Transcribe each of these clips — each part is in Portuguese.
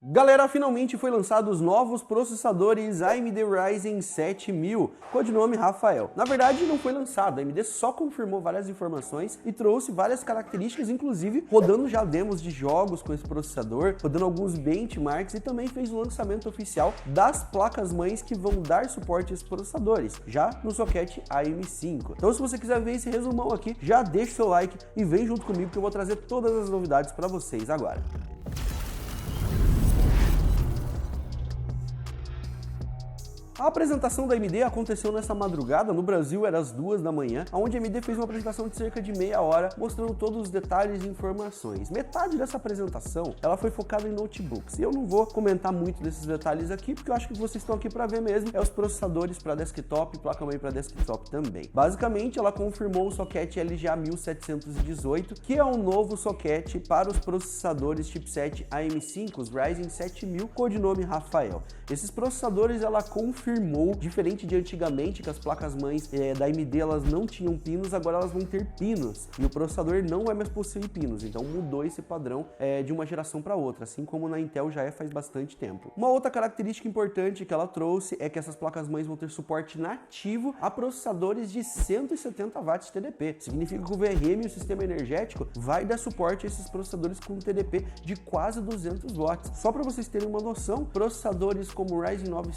Galera, finalmente foi lançado os novos processadores AMD Ryzen 7000, codinome Rafael. Na verdade, não foi lançado, a AMD só confirmou várias informações e trouxe várias características, inclusive rodando já demos de jogos com esse processador, rodando alguns benchmarks e também fez o lançamento oficial das placas-mães que vão dar suporte a esses processadores, já no socket AM5. Então, se você quiser ver esse resumão aqui, já deixa o seu like e vem junto comigo que eu vou trazer todas as novidades para vocês agora. A apresentação da AMD aconteceu nessa madrugada, no Brasil era às 2 da manhã, onde a AMD fez uma apresentação de cerca de meia hora, mostrando todos os detalhes e informações. Metade dessa apresentação, ela foi focada em notebooks, e eu não vou comentar muito desses detalhes aqui, porque eu acho que vocês estão aqui para ver mesmo, é os processadores para desktop e placa-mãe para desktop também. Basicamente, ela confirmou o socket LGA 1718, que é um novo socket para os processadores chipset AM5, os Ryzen 7000, codinome Rafael. Esses processadores, ela confirmou, diferente de antigamente, que as placas-mães da AMD elas não tinham pinos, agora elas vão ter pinos, e o processador não vai mais possuir pinos, então mudou esse padrão de uma geração para outra, assim como na Intel já faz bastante tempo. Uma outra característica importante que ela trouxe é que essas placas-mães vão ter suporte nativo a processadores de 170 watts TDP, significa que o VRM e o sistema energético vai dar suporte a esses processadores com TDP de quase 200 watts. Só para vocês terem uma noção, processadores como o Ryzen 9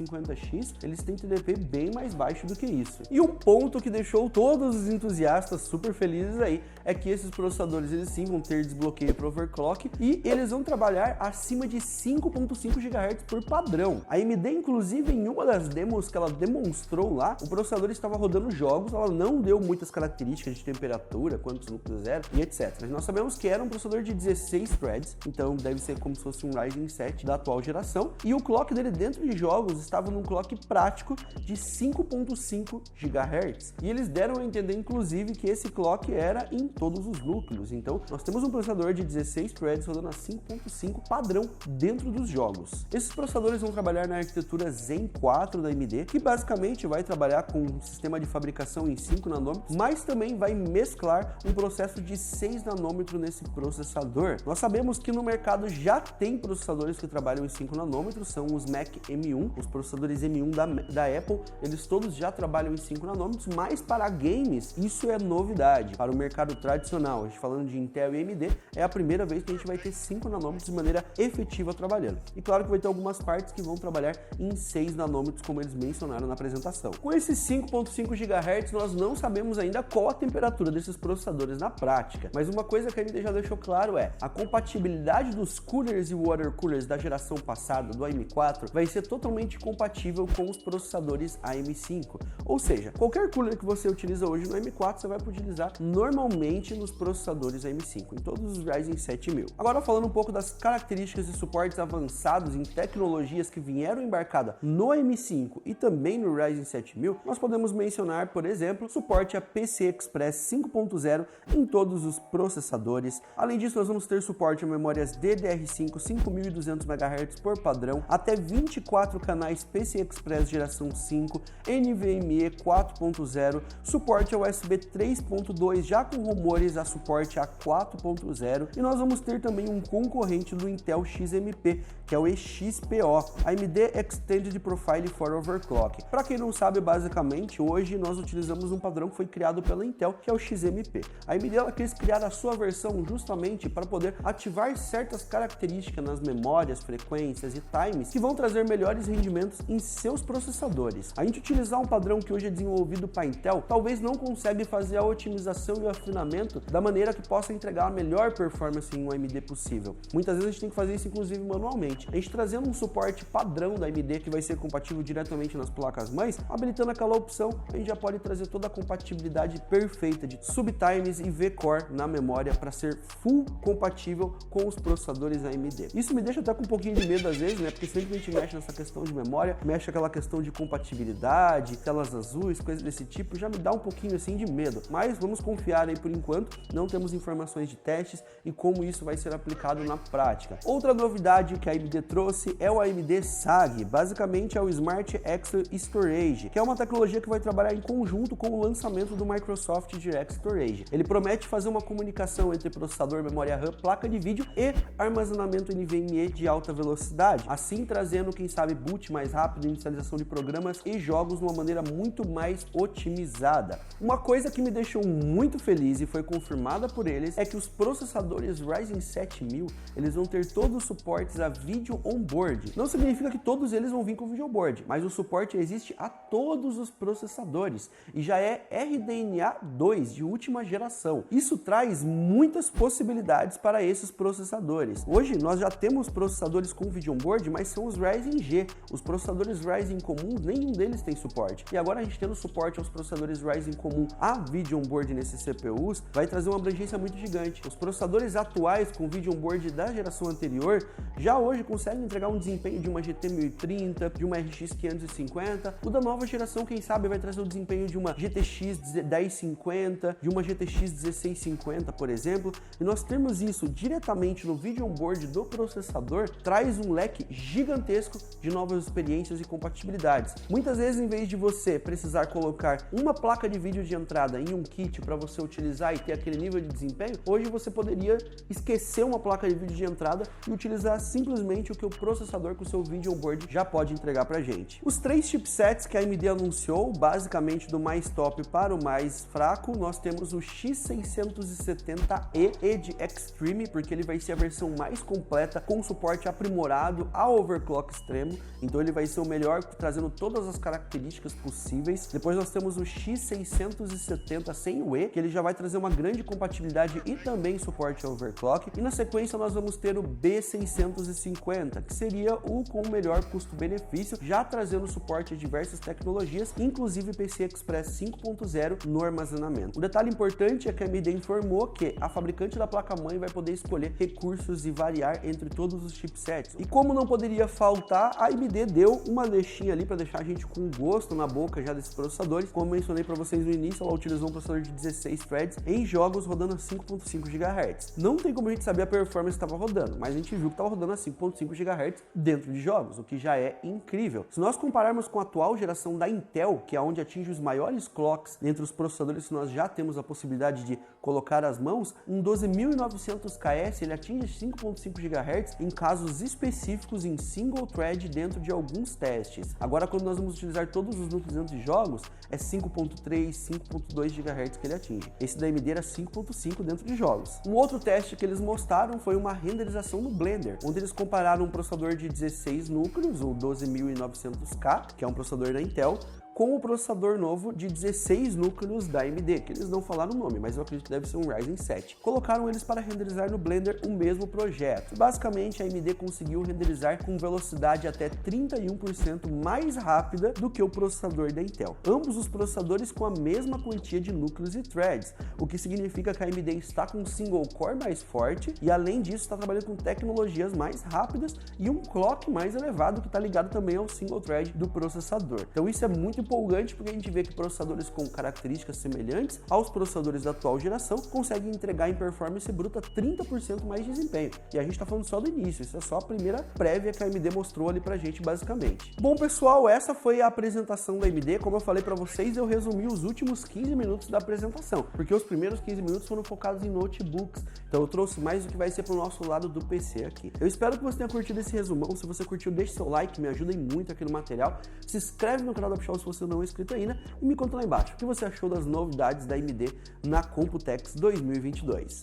5950X, eles têm TDP bem mais baixo do que isso. E um ponto que deixou todos os entusiastas super felizes aí é que esses processadores eles sim vão ter desbloqueio para overclock e eles vão trabalhar acima de 5.5 GHz por padrão. A AMD, inclusive, em uma das demos que ela demonstrou lá, o processador estava rodando jogos, ela não deu muitas características de temperatura, quantos núcleos eram e etc. Mas nós sabemos que era um processador de 16 threads, então deve ser como se fosse um Ryzen 7 da atual geração, e o clock dele dentro de jogos estava num clock prático de 5.5 GHz. E eles deram a entender, inclusive, que esse clock era em todos os núcleos. Então, nós temos um processador de 16 threads rodando a 5.5 padrão dentro dos jogos. Esses processadores vão trabalhar na arquitetura Zen 4 da AMD, que basicamente vai trabalhar com um sistema de fabricação em 5 nanômetros, mas também vai mesclar um processo de 6 nanômetros nesse processador. Nós sabemos que no mercado já tem processadores que trabalham em 5 nanômetros, são os Mac M1, os processadores M1 da Apple, eles todos já trabalham em 5 nanômetros, mas para games isso é novidade. Para o mercado tradicional, a gente falando de Intel e AMD, é a primeira vez que a gente vai ter 5 nanômetros de maneira efetiva trabalhando. E claro que vai ter algumas partes que vão trabalhar em 6 nanômetros, como eles mencionaram na apresentação. Com esses 5.5 GHz, nós não sabemos ainda qual a temperatura desses processadores na prática, mas uma coisa que a AMD já deixou claro é a compatibilidade dos coolers e water coolers da geração passada do AM4 vai ser totalmente compatível com os processadores AM5, ou seja, qualquer cooler que você utiliza hoje no AM4 você vai utilizar normalmente nos processadores AM5, em todos os Ryzen 7000. Agora falando um pouco das características e suportes avançados em tecnologias que vieram embarcada no AM5 e também no Ryzen 7000, nós podemos mencionar, por exemplo, suporte a PCI Express 5.0 em todos os processadores. Além disso, nós vamos ter suporte a memórias DDR5 5200 MHz por padrão, até 24 canais PCI Express geração 5, NVMe 4.0, suporte ao USB 3.2, já com rumores a suporte a 4.0, e nós vamos ter também um concorrente do Intel XMP, que é o eXPO, AMD Extended Profile for Overclock. Para quem não sabe, basicamente, hoje nós utilizamos um padrão que foi criado pela Intel, que é o XMP. A AMD ela quis criar a sua versão justamente para poder ativar certas características nas memórias, frequências e times que vão trazer melhores rendimentos em seus processadores. A gente utilizar um padrão que hoje é desenvolvido para Intel, talvez não consiga fazer a otimização e o afinamento da maneira que possa entregar a melhor performance em um AMD possível. Muitas vezes a gente tem que fazer isso inclusive manualmente. A gente trazendo um suporte padrão da AMD que vai ser compatível diretamente nas placas-mães, habilitando aquela opção, a gente já pode trazer toda a compatibilidade perfeita de subtimes e V-Core na memória para ser full compatível com os processadores AMD. Isso me deixa até com um pouquinho de medo às vezes, né? Porque sempre que a gente mexe nessa questão de memória, memória, mexe aquela questão de compatibilidade, telas azuis, coisas desse tipo, já me dá um pouquinho assim de medo. Mas vamos confiar aí por enquanto, não temos informações de testes e como isso vai ser aplicado na prática. Outra novidade que a AMD trouxe é o AMD SAG, basicamente é o Smart Access Storage, que é uma tecnologia que vai trabalhar em conjunto com o lançamento do Microsoft Direct Storage. Ele promete fazer uma comunicação entre processador, memória RAM, placa de vídeo e armazenamento NVMe de alta velocidade, assim trazendo, quem sabe, boot mais rápido, inicialização de programas e jogos de uma maneira muito mais otimizada. Uma coisa que me deixou muito feliz e foi confirmada por eles é que os processadores Ryzen 7000, eles vão ter todos os suportes a vídeo on-board. Não significa que todos eles vão vir com vídeo on-board, mas o suporte existe a todos os processadores e já é RDNA 2 de última geração. Isso traz muitas possibilidades para esses processadores. Hoje nós já temos processadores com vídeo on-board, mas são os Ryzen G. Os processadores Ryzen comuns, nenhum deles tem suporte. E agora a gente tendo suporte aos processadores Ryzen comum a vídeo on-board nesses CPUs, vai trazer uma abrangência muito gigante. Os processadores atuais com vídeo on-board da geração anterior já hoje conseguem entregar um desempenho de uma GT 1030, de uma RX 550. O da nova geração, quem sabe, vai trazer o desempenho de uma GTX 1050, de uma GTX 1650, por exemplo. E nós temos isso diretamente no vídeo on-board do processador, traz um leque gigantesco de novas experiências e compatibilidades. Muitas vezes, em vez de você precisar colocar uma placa de vídeo de entrada em um kit para você utilizar e ter aquele nível de desempenho, hoje você poderia esquecer uma placa de vídeo de entrada e utilizar simplesmente o que o processador com o seu vídeo on-board já pode entregar pra gente. Os três chipsets que a AMD anunciou, basicamente do mais top para o mais fraco, nós temos o X670E Edge Extreme, porque ele vai ser a versão mais completa com suporte aprimorado ao overclock extremo, então ele vai ser o melhor, trazendo todas as características possíveis. Depois nós temos o X670 sem o E, que ele já vai trazer uma grande compatibilidade e também suporte ao overclock, e na sequência nós vamos ter o B650, que seria o com o melhor custo-benefício, já trazendo suporte a diversas tecnologias, inclusive PCI Express 5.0 no armazenamento. Um detalhe importante é que a AMD informou que a fabricante da placa-mãe vai poder escolher recursos e variar entre todos os chipsets. E como não poderia faltar, a AMD deu uma deixinha ali para deixar a gente com gosto na boca já desses processadores. Como mencionei para vocês no início, ela utilizou um processador de 16 threads em jogos rodando a 5.5 GHz. Não tem como a gente saber a performance que estava rodando, mas a gente viu que estava rodando a 5.5 GHz dentro de jogos, o que já é incrível. Se nós compararmos com a atual geração da Intel, que é onde atinge os maiores clocks entre os processadores que nós já temos a possibilidade de colocar as mãos, um 12900KS ele atinge 5.5 GHz em casos específicos em single thread dentro de alguns testes. Agora, quando nós vamos utilizar todos os núcleos dentro de jogos, é 5.3, 5.2 GHz que ele atinge. Esse da AMD era 5.5 dentro de jogos. Um outro teste que eles mostraram foi uma renderização no Blender, onde eles compararam um processador de 16 núcleos, o 12900K, que é um processador da Intel, com o processador novo de 16 núcleos da AMD, que eles não falaram o nome, mas eu acredito que deve ser um Ryzen 7. Colocaram eles para renderizar no Blender o mesmo projeto. Basicamente, a AMD conseguiu renderizar com velocidade até 31% mais rápida do que o processador da Intel. Ambos os processadores com a mesma quantia de núcleos e threads, o que significa que a AMD está com um single core mais forte e, além disso, está trabalhando com tecnologias mais rápidas e um clock mais elevado que está ligado também ao single thread do processador. Então isso é muito empolgante, porque a gente vê que processadores com características semelhantes aos processadores da atual geração conseguem entregar em performance bruta 30% mais de desempenho. E a gente está falando só do início, isso é só a primeira prévia que a AMD mostrou ali pra gente, basicamente. Bom, pessoal, essa foi a apresentação da AMD. Como eu falei pra vocês, eu resumi os últimos 15 minutos da apresentação, porque os primeiros 15 minutos foram focados em notebooks, então eu trouxe mais do que vai ser pro nosso lado do PC aqui. Eu espero que você tenha curtido esse resumão. Se você curtiu, deixe seu like, me ajudem muito aqui no material. Se inscreve no canal da Pichol se você não é inscrito ainda e me conta lá embaixo o que você achou das novidades da AMD na Computex 2022.